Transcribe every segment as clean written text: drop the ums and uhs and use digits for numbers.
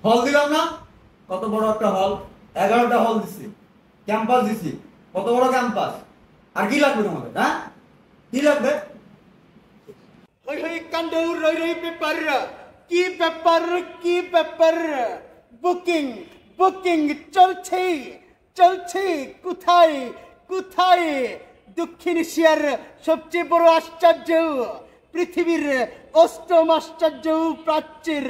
হল দিলাম না? কত বড় একটা হল, 11টা হল দিছি, ক্যাম্পাস দিছি, কত বড় ক্যাম্পাস। আর কি লাগবে তোমাদের? হ্যাঁ, কি লাগবে? হই হই কাণ্ড রই রই পেপার, কি পেপার কি পেপার, বুকিং বুকিং চলছে চলছে। কোথায় কোথায়? দক্ষিণ এশিয়ার সবচেয়ে বড় আশ্চর্য, পৃথিবীর অষ্টম আশ্চর্য প্রাচ্যের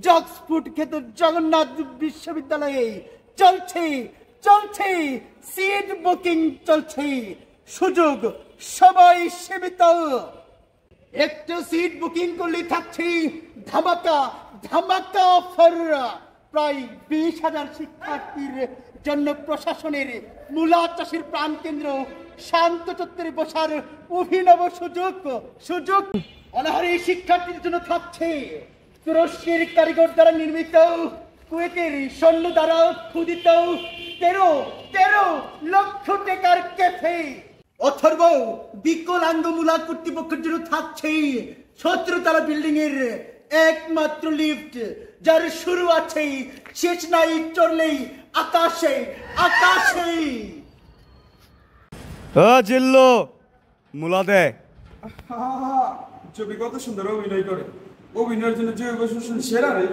জক্সফুট খ্যাত জগন্নাথ বিশ্ববিদ্যালয়ে চলছে চলছে সিট বুকিং চলছে। সুযোগ সবাই সীমিত। একটা সিট বুকিং করলে থাকছে ধামাকা ধামাকা অফার। প্রায় 20,000 শিক্ষার্থীর জন্য প্রশাসনের মূলা চাষের প্রাণকেন্দ্র শান্ত চত্বরে বসার অভিনব সুযোগ সুযোগ। অনাহারী শিক্ষার্থীদের জন্য থাকছে তুরস্কের কারিগর দ্বারা নির্মিত, কুয়েতের স্বর্ণ দ্বারা ক্ষুদিত 13 লক্ষ টাকার ক্যাফে। অথর্ব বিকলাঙ্গমূলক কর্তৃপক্ষের জন্য থাকছে 17তলা বিল্ডিং এর একমাত্র লিফট, যার শুরু আছে শেষ নাই, চললেই আকাশে আকাশে। জিল্লো মুলা দে। ছবি কত সুন্দর অভিনয় করে, অভিনয়ের জন্য জৈব শোষণ সেরা রে।